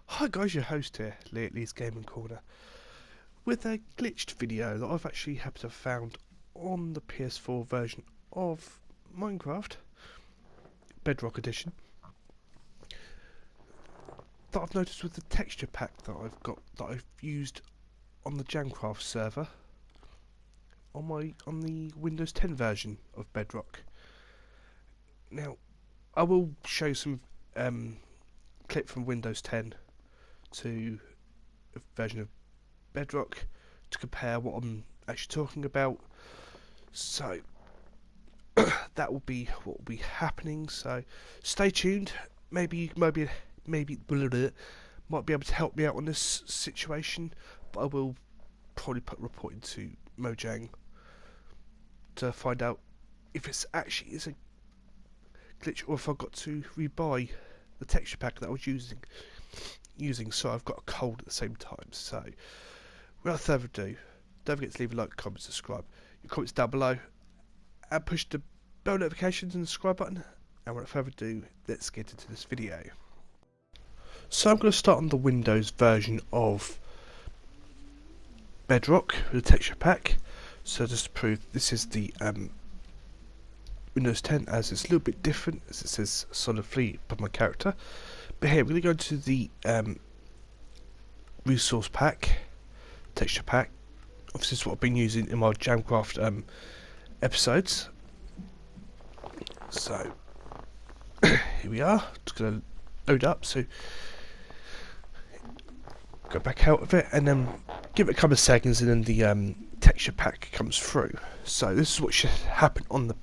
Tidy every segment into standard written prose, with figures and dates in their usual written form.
Hi guys, your host here, Lee's Gaming Corner, with a glitched video that I've actually happened to have found on the PS4 version of Minecraft, Bedrock Edition, that I've noticed with the texture pack that I've used on the Jamcraft server on the Windows 10 version of Bedrock. Now, I will show some clip from Windows 10 to a version of Bedrock to compare what I'm actually talking about. So that will be what will be happening. So stay tuned. Maybe blah, blah, might be able to help me out on this situation, but I will probably put a report into Mojang to find out if it's actually is a glitch or if I've got to rebuy the texture pack that I was using. So I've got a cold at the same time. So without further ado, don't forget to leave a like, comment, subscribe. Your comments down below, and push the bell notifications and the subscribe button. And without further ado, let's get into this video. So I'm going to start on the Windows version of Bedrock with the texture pack. So just to prove, this is the Windows 10, as it's a little bit different, as it says solidly above my character. But here we're going to go into the resource pack, texture pack. Obviously, this is what I've been using in my Jamcraft episodes. So here we are. Just going to load up. So go back out of it, and then give it a couple of seconds, and then the texture pack comes through. So this is what should happen on the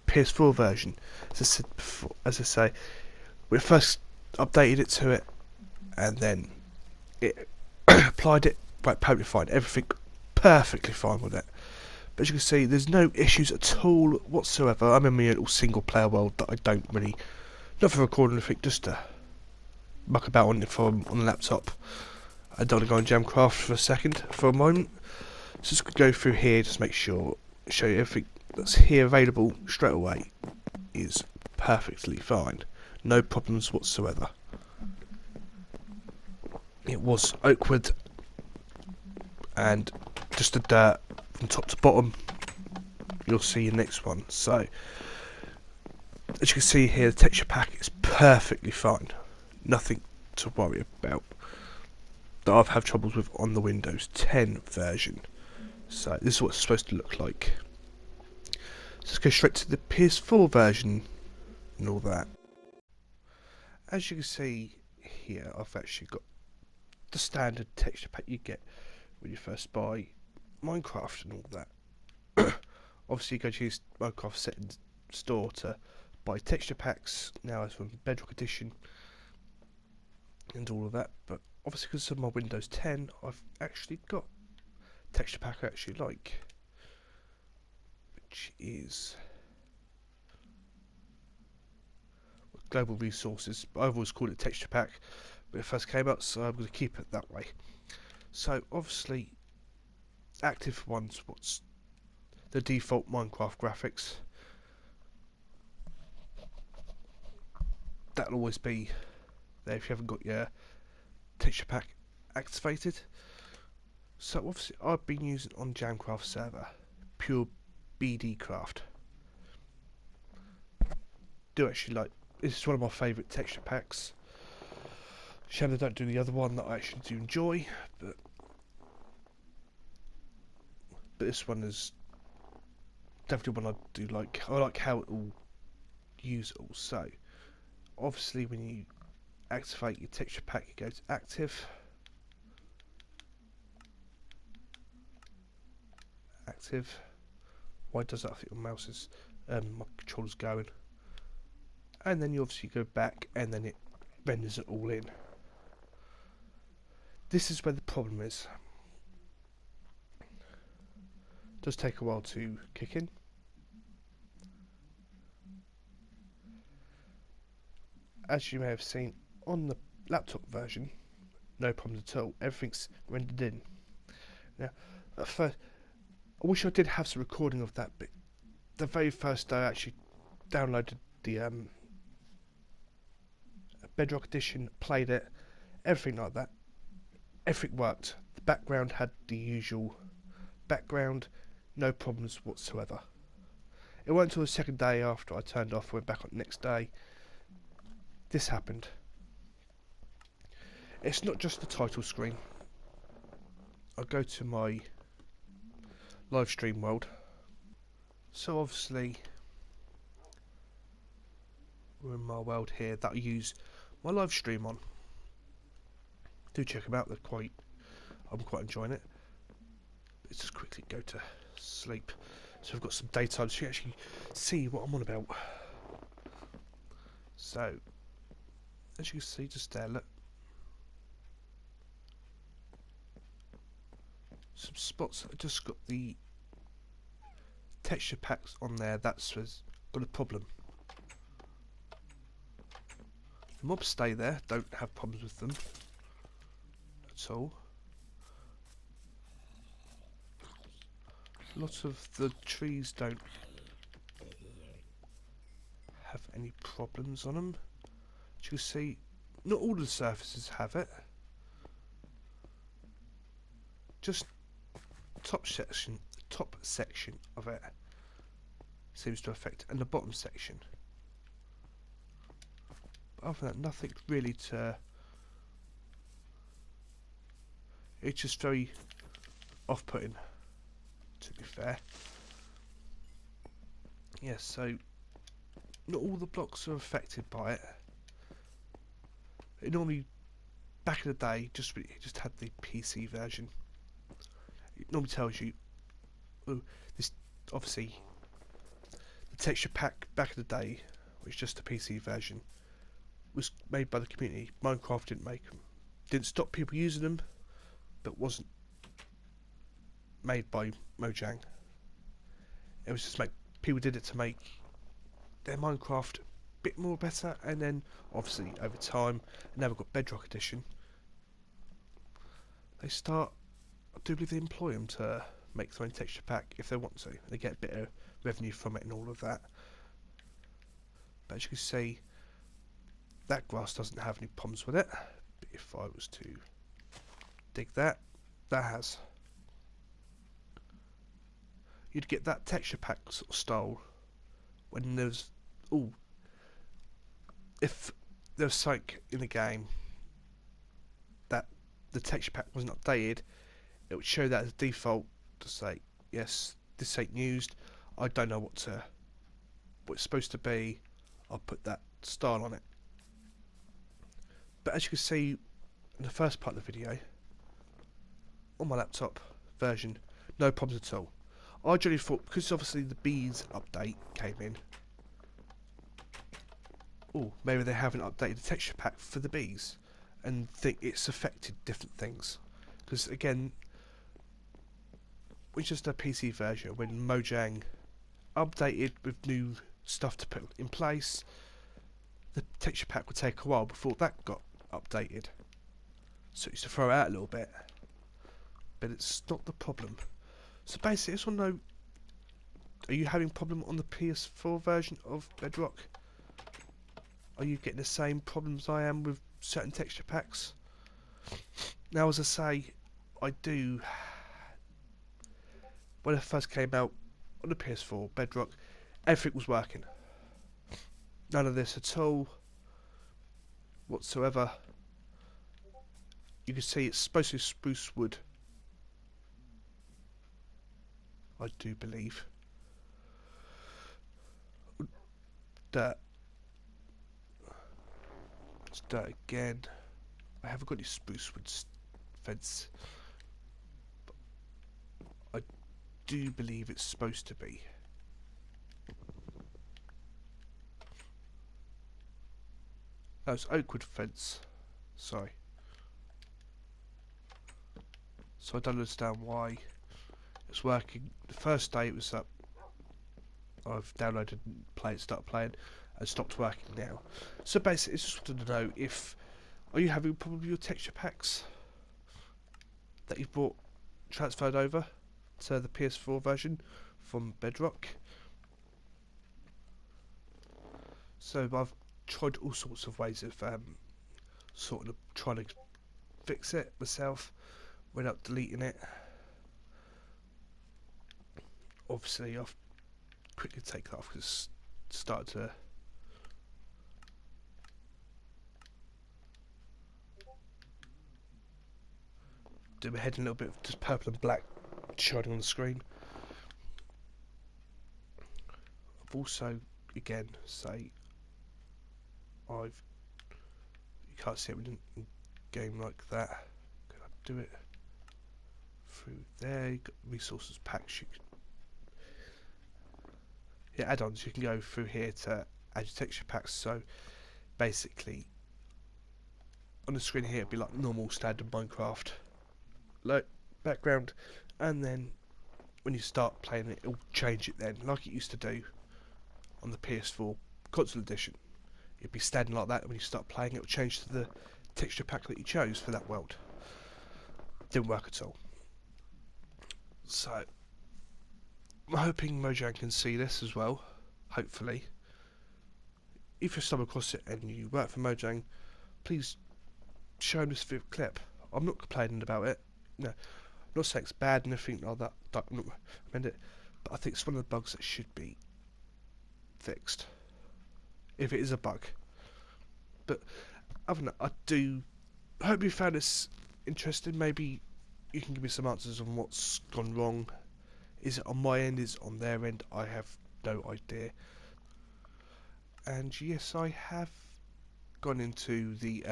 PS4 version. As I said before, as I say, we first updated it to it, and then it applied it right, perfectly fine. Everything perfectly fine with it. But as you can see, there's no issues at all whatsoever. I'm in my little single player world that I don't really, not for recording anything, just to muck about on if I'm on the laptop. I don't want to go on Jamcraft for a moment. So just go through here, just make sure, show you everything that's here available straight away is perfectly fine. No problems whatsoever. It was oakwood and just the dirt from top to bottom. You'll see the next one. So as you can see here, the texture pack is perfectly fine. Nothing to worry about that I've had troubles with on the Windows 10 version. So this is what it's supposed to look like. So let's go straight to the PS4 version and all that. As you can see here, I've actually got the standard texture pack you get when you first buy Minecraft and all that. Obviously you go to use Minecraft settings store to buy texture packs. Now it's from Bedrock Edition and all of that, but obviously because of my Windows 10 I've actually got texture pack I actually like, which is Global Resources. I've always called it texture pack when it first came out, so I'm going to keep it that way. So obviously active ones, what's the default Minecraft graphics, that'll always be there if you haven't got your texture pack activated. So obviously I've been using on Jamcraft server pure BD craft. Do actually like, this is one of my favourite texture packs. Shame I don't do the other one that I actually do enjoy, but this one is definitely one I do like. I like how it all use it all. So obviously when you activate your texture pack, you go to active. Active. Why does that? I think your mouse is my controller's going. And then you obviously go back, and then it renders it all in. This is where the problem is. It does take a while to kick in. As you may have seen on the laptop version, no problems at all. Everything's rendered in. Now, at first, I wish I did have some recording of that, but the very first day I actually downloaded the Bedrock Edition, played it, everything like that. Everything worked. The background had the usual background, no problems whatsoever. It wasn't until the second day after I turned off, went back on the next day, this happened. It's not just the title screen. I'll go to my live stream world. So obviously, we're in my world here that I use my live stream on. Do check them out, I'm quite enjoying it. Let's just quickly go to sleep. So I've got some daytime so you actually see what I'm on about. So, as you can see just there, look. Some spots that just got the texture packs on there, that's what's got a problem. The mobs stay there, don't have problems with them at all. Lots of the trees don't have any problems on them. As you can see, not all the surfaces have it. Just top section of it seems to affect, and the bottom section. But other than that, nothing really to. It's just very off-putting, to be fair. Yeah, so not all the blocks are affected by it. It normally, back in the day, it just had the PC version. It normally tells you, oh, this obviously the texture pack back in the day, which is just the PC version, was made by the community. Minecraft didn't make them. Didn't stop people using them, but wasn't made by Mojang. It was just people did it to make their Minecraft a bit more better, and then obviously over time, now we've got Bedrock Edition. I do believe they employ them to make their own texture pack if they want to. They get a bit of revenue from it and all of that. But as you can see, that grass doesn't have any problems with it. But if I was to dig that has. You'd get that texture pack sort of style when there's if there's something in the game that the texture pack wasn't updated, it would show that as default to say, yes, this ain't used, I don't know what it's supposed to be, I'll put that style on it. But as you can see in the first part of the video, on my laptop version, no problems at all. I generally thought, because obviously the bees update came in, maybe they haven't updated the texture pack for the bees, and think it's affected different things. Because again, it's just a PC version. When Mojang updated with new stuff to put in place, the texture pack would take a while before that got updated. So it used to throw it out a little bit. But it's not the problem. So basically, I just want to know, are you having a problem on the PS4 version of Bedrock? Are you getting the same problems I am with certain texture packs? Now, as I say, I do. When it first came out on the PS4 Bedrock, everything was working. None of this at all whatsoever. You can see it's supposed to be spruce wood, I do believe. Dirt. It's dirt again. I haven't got any spruce wood fence. But I do believe it's supposed to be. No, it's oak wood fence. Sorry. So I don't understand why it's working. The first day it was up. I've downloaded and started playing, and stopped working now. So basically, it's just wanted to know are you having a problem with your texture packs that you've bought transferred over to the PS4 version from Bedrock? So I've tried all sorts of ways of trying to fix it myself without deleting it. Obviously, I'll quickly take that off because it's started to do my head in a little bit of just purple and black shining on the screen. I've also, again, say you can't see it in a game like that. Can I do it through there? You've got resources packs. Add-ons. You can go through here to add your texture packs. So basically, on the screen here, it'd be like normal standard Minecraft, like background, and then when you start playing it, it'll change it then, like it used to do on the PS4 console edition. It'd be standing like that. When you start playing, it'll change to the texture pack that you chose for that world. Didn't work at all. So I'm hoping Mojang can see this as well. Hopefully, if you stumble across it and you work for Mojang, please show them this clip. I'm not complaining about it. No, I'm not saying it's bad and anything like that. I'm not recommend it, but I think it's one of the bugs that should be fixed, if it is a bug. But other than that, I do hope you found this interesting. Maybe you can give me some answers on what's gone wrong. Is it on my end? Is it on their end? I have no idea. And yes, I have gone into the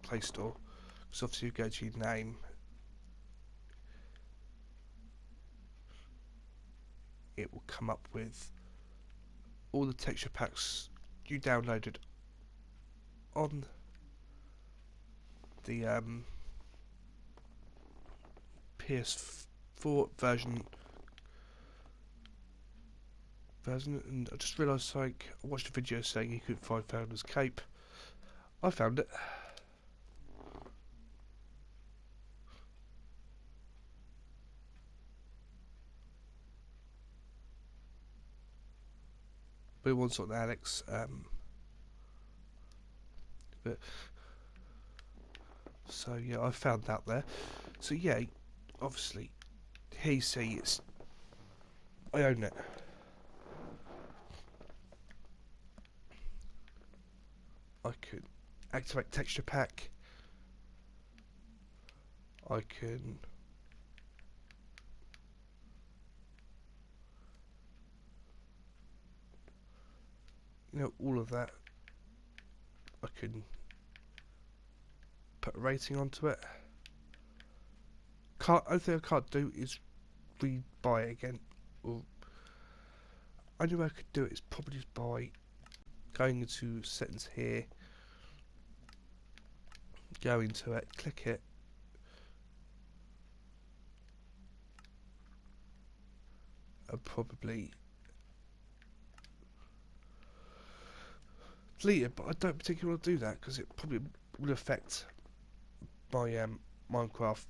Play Store, because obviously you go to your name, it will come up with all the texture packs you downloaded on the PS4 version, and I just realised, like, I watched a video saying you couldn't find Founder's Cape. I found it. But one's on Alex, but so yeah, I found that there. So yeah, obviously, here you see I own it. I could activate texture pack. I can all of that. I can put a rating onto it. Only thing I can't do is rebuy it again. Or only way I could do it is probably just by going into settings here, go into it, click it, and probably delete it. But I don't particularly want to do that because it probably will affect my Minecraft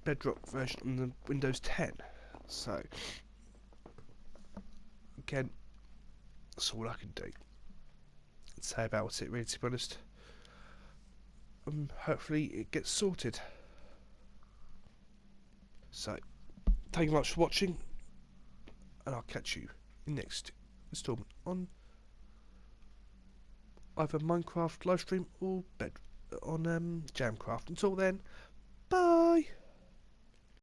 bedrock version on the Windows 10. So again, that's all I can do. Say about it, really, to be honest. Hopefully it gets sorted. So thank you very much for watching, and I'll catch you in the next installment on either Minecraft livestream or on Jamcraft. Until then, bye.